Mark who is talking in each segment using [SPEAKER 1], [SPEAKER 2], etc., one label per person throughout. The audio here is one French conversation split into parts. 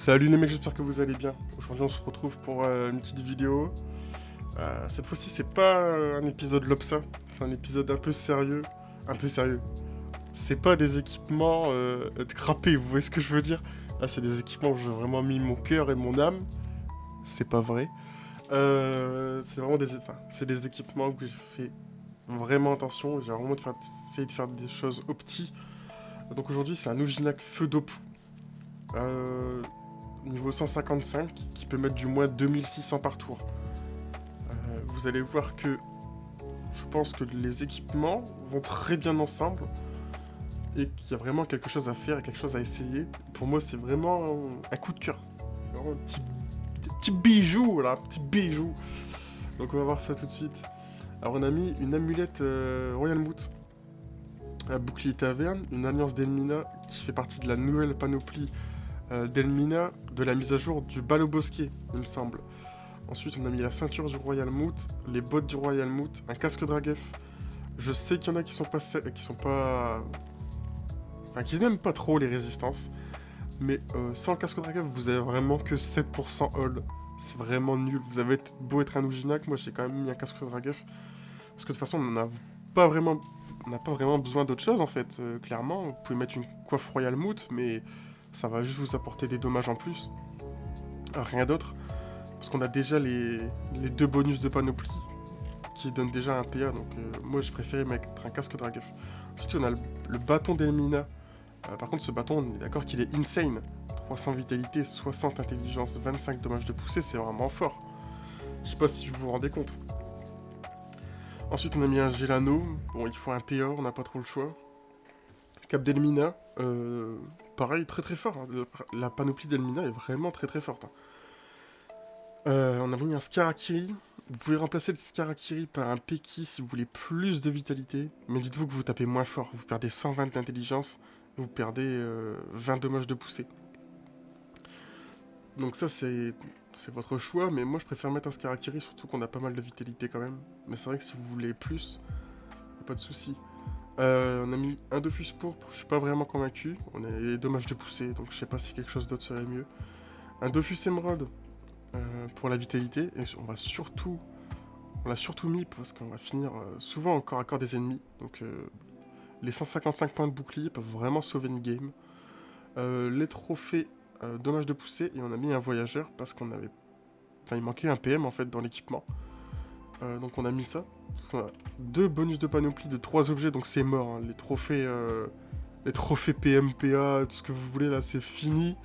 [SPEAKER 1] Salut les mecs, j'espère que vous allez bien. Aujourd'hui on se retrouve pour une petite vidéo. Cette fois-ci c'est pas un épisode Lopsa, c'est un épisode un peu sérieux. Un peu sérieux. C'est pas des équipements crapés, vous voyez ce que je veux dire? Là c'est des équipements où j'ai vraiment mis mon cœur et mon âme. C'est pas vrai. C'est vraiment c'est des équipements où j'ai fait vraiment attention. J'ai vraiment essayé de faire des choses opti. Donc aujourd'hui c'est un Ojinac Feu Dopu. Niveau 155 qui peut mettre du moins 2600 par tour. Vous allez voir que je pense que les équipements vont très bien ensemble et qu'il y a vraiment quelque chose à faire et quelque chose à essayer. Pour moi, c'est vraiment un coup de cœur. C'est vraiment un petit bijou, voilà, un petit bijou. Donc on va voir ça tout de suite. Alors on a mis une amulette Royal Moot, un bouclier taverne, une alliance d'Elmina qui fait partie de la nouvelle panoplie d'Elmina de la mise à jour du bal au bosquet, il me semble. Ensuite, on a mis la ceinture du Royal Moot, les bottes du Royal Moot, un casque Dragef. Je sais qu'il y en a qui sont pas... Enfin, qui n'aiment pas trop les résistances. Mais sans le casque Dragef, vous avez vraiment que 7% all. C'est vraiment nul. Vous avez beau être un Ujinac, moi j'ai quand même mis un casque Dragef. Parce que de toute façon, on n'a pas vraiment besoin d'autre chose en fait. Clairement, vous pouvez mettre une coiffe Royal Moot, mais ça va juste vous apporter des dommages en plus. Rien d'autre. Parce qu'on a déjà les deux bonus de panoplie qui donnent déjà un PA, donc moi j'ai préféré mettre un casque Dragef. Ensuite on a le bâton d'Elmina. Par contre ce bâton, on est d'accord qu'il est insane. 300 vitalité, 60 intelligence, 25 dommages de poussée, c'est vraiment fort. Je sais pas si vous vous rendez compte. Ensuite on a mis un Gelano, bon il faut un PA, on n'a pas trop le choix. Cap d'Elmina, pareil très très fort, hein. La panoplie d'Elmina est vraiment très très forte. Hein. On a mis un Skarakiri. Vous pouvez remplacer le Skarakiri par un Peki si vous voulez plus de vitalité. Mais dites-vous que vous tapez moins fort. Vous perdez 120 d'intelligence. Vous perdez 20 dommages de poussée. Donc ça, c'est votre choix. Mais moi, je préfère mettre un Skarakiri, surtout qu'on a pas mal de vitalité quand même. Mais c'est vrai que si vous voulez plus, pas de souci. On a mis un Dofus pourpre. Je suis pas vraiment convaincu. On a les dommages de poussée. Donc je sais pas si quelque chose d'autre serait mieux. Un Dofus émeraude. Pour la vitalité, et on l'a surtout mis parce qu'on va finir souvent encore à corps des ennemis, donc les 155 points de bouclier peuvent vraiment sauver une game. Les trophées dommages de poussée, et on a mis un voyageur parce qu'on avait... Enfin, il manquait un PM en fait dans l'équipement. Donc on a mis ça. Parce qu'on a deux bonus de panoplie de 3 objets, donc c'est mort. Hein. Les trophées PMPA, tout ce que vous voulez là, c'est fini.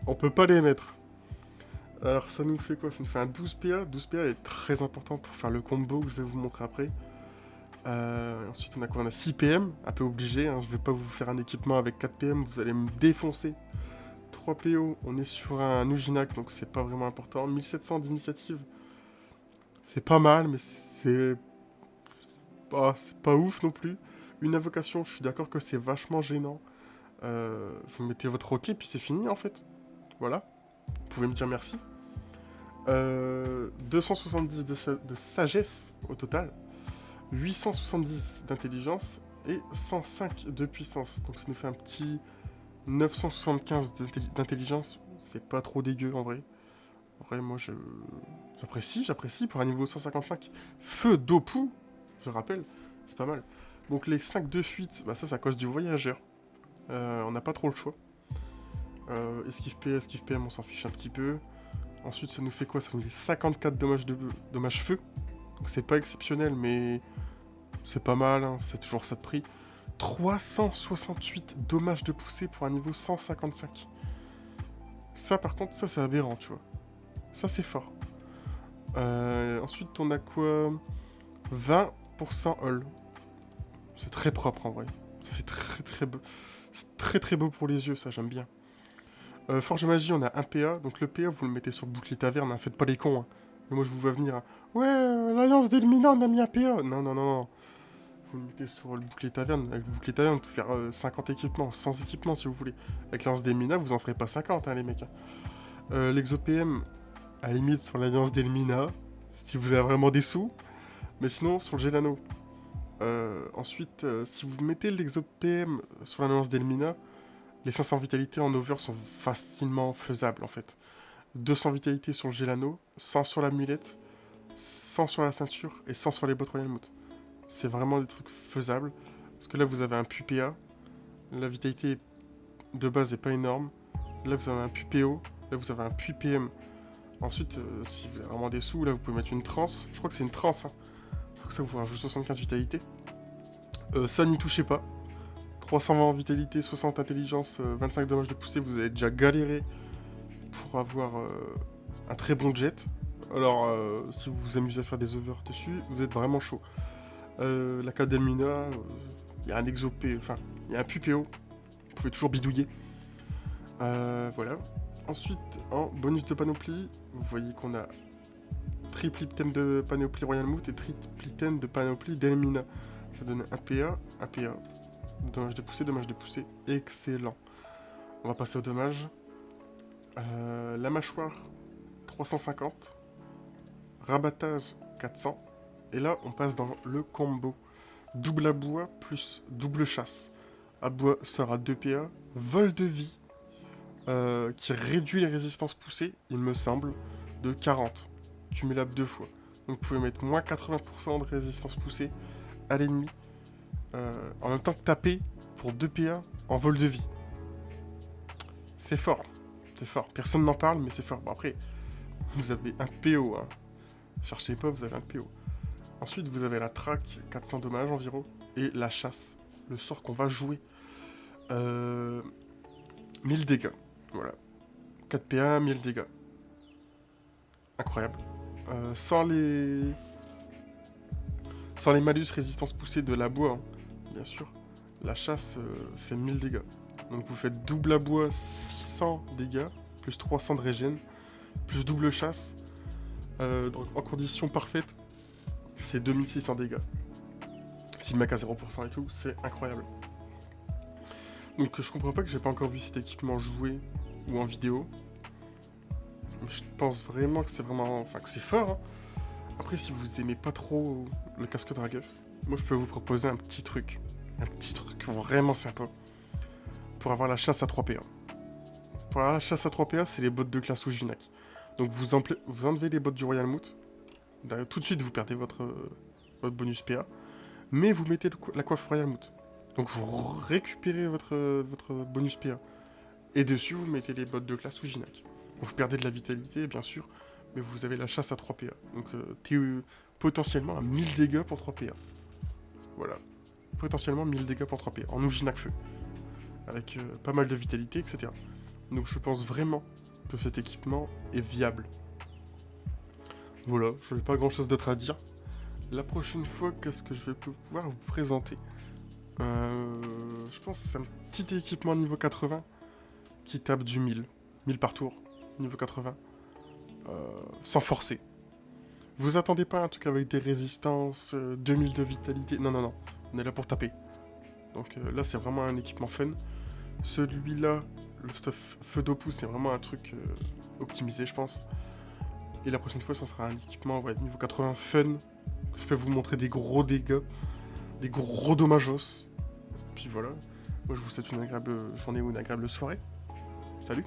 [SPEAKER 1] On peut pas les mettre. Alors ça nous fait quoi? Ça nous fait un 12 PA. 12 PA est très important pour faire le combo que je vais vous montrer après. Ensuite on a quoi? On a 6 PM, un peu obligé. Hein. Je vais pas vous faire un équipement avec 4 PM, vous allez me défoncer. 3 PO, on est sur un Ujinac, donc c'est pas vraiment important. 1700 d'initiative, c'est pas mal, mais c'est pas ouf non plus. Une invocation, je suis d'accord que c'est vachement gênant. Vous mettez votre roquet, puis c'est fini en fait. Voilà. Vous pouvez me dire merci. 270 de sagesse au total, 870 d'intelligence et 105 de puissance. Donc ça nous fait un petit 975 d'intelligence. C'est pas trop dégueu en vrai. En vrai, moi j'apprécie pour un niveau 155. Feu Dopu, je rappelle, c'est pas mal. Donc les 5 de fuite, bah ça c'est à cause du voyageur. On n'a pas trop le choix. Esquive P, esquive PM, on s'en fiche un petit peu. Ensuite, ça nous fait quoi? Ça nous fait 54 dommages feu. Donc c'est pas exceptionnel, mais c'est pas mal, hein. C'est toujours ça de prix. 368 dommages de poussée pour un niveau 155. Ça, par contre, ça c'est aberrant, tu vois. Ça, c'est fort. Ensuite, on a quoi? 20% all. C'est très propre, en vrai. Ça fait très très beau. C'est très très beau pour les yeux, ça, j'aime bien. Forge magie, on a un PA, donc le PA vous le mettez sur le bouclier taverne, hein, faites pas les cons. Hein. Mais moi je vous vois venir. Hein. Ouais, l'alliance d'Elmina, on a mis un PA. Non, non, non, non. Vous le mettez sur le bouclier taverne. Avec le bouclier taverne, vous pouvez faire 50 équipements, 100 équipements si vous voulez. Avec l'alliance d'Elmina, vous en ferez pas 50, hein, les mecs. L'exo-PM, à la limite sur l'alliance d'Elmina, si vous avez vraiment des sous. Mais sinon, sur le Gelano. Ensuite, si vous mettez l'exo-PM sur l'alliance d'Elmina, Les 500 vitalités en over sont facilement faisables en fait. 200 vitalités sur le Gélano, 100 sur l'amulette, 100 sur la ceinture et 100 sur les bottes Royal Mout. C'est vraiment des trucs faisables. Parce que là, vous avez un PUPA. La vitalité de base n'est pas énorme. Là, vous avez un PUPO. Là, vous avez un PUPM. Ensuite, si vous avez vraiment des sous, là, vous pouvez mettre une transe. Je crois que c'est une transe. Hein. Je crois que ça vous rajoute 75 vitalité. Ça, n'y touchez pas. 320 en vitalité, 60 intelligence, 25 dommages de poussée. Vous avez déjà galéré pour avoir un très bon jet. Alors, si vous vous amusez à faire des overs dessus, vous êtes vraiment chaud. La carte d'Elmina, il y a un exopé, enfin, il y a un PUPO. Vous pouvez toujours bidouiller. Voilà. Ensuite, en bonus de panoplie, vous voyez qu'on a triple item de panoplie Royal Mout et triple item de panoplie d'Elmina. Ça donne un PA, un PA. Dommage de poussée. Excellent. On va passer au dommage. La mâchoire, 350. Rabattage, 400. Et là, on passe dans le combo. Double abois plus double chasse. Abois sera 2 PA. Vol de vie, qui réduit les résistances poussées, il me semble, de 40. Cumulable 2 fois. Donc vous pouvez mettre moins 80% de résistance poussée à l'ennemi. En même temps que taper pour 2 PA en vol de vie. C'est fort. C'est fort. Personne n'en parle, mais c'est fort. Bon, après, vous avez un PO. Hein. Cherchez pas, vous avez un PO. Ensuite, vous avez la traque, 400 dommages environ. Et la chasse, le sort qu'on va jouer. 1000 dégâts. Voilà. 4 PA, 1000 dégâts. Incroyable. Sans les malus résistance poussée de la bois, hein, bien sûr. La chasse, c'est 1000 dégâts. Donc vous faites double abois, 600 dégâts, plus 300 de régène, plus double chasse. Donc en condition parfaite, c'est 2600 dégâts. Si le mec a 0% et tout, c'est incroyable. Donc je comprends pas que j'ai pas encore vu cet équipement jouer ou en vidéo. Je pense vraiment que c'est que c'est fort. Hein. Après, si vous aimez pas trop le casque Dragueuf, moi je peux vous proposer un petit truc. Un petit truc vraiment sympa. Pour avoir la chasse à 3 PA. Pour avoir la chasse à 3 PA, c'est les bottes de classe Ujinac. Donc vous enlevez les bottes du Royal Mout. Tout de suite, vous perdez votre bonus PA. Mais vous mettez la coiffe Royal Mout. Donc vous récupérez votre bonus PA. Et dessus, vous mettez les bottes de classe Ujinac. Vous perdez de la vitalité, bien sûr. Mais vous avez la chasse à 3 PA. Donc potentiellement à 1000 dégâts pour 3 PA. Voilà. Potentiellement 1000 dégâts pour 3 PA. En Ujinac feu. Avec pas mal de vitalité, etc. Donc je pense vraiment que cet équipement est viable. Voilà, je n'ai pas grand chose d'autre à dire. La prochaine fois, qu'est-ce que je vais pouvoir vous présenter je pense que c'est un petit équipement niveau 80 qui tape du 1000. 1000 par tour, niveau 80. Sans forcer. Vous attendez pas un truc avec des résistances, 2000 de vitalité. Non, non, non. On est là pour taper. Donc là, c'est vraiment un équipement fun. Celui-là, le stuff feu d'opus, c'est vraiment un truc optimisé, je pense. Et la prochaine fois, ça sera un équipement niveau 80 fun. Je peux vous montrer des gros dégâts, des gros dommagos. Puis voilà. Moi, je vous souhaite une agréable journée ou une agréable soirée. Salut!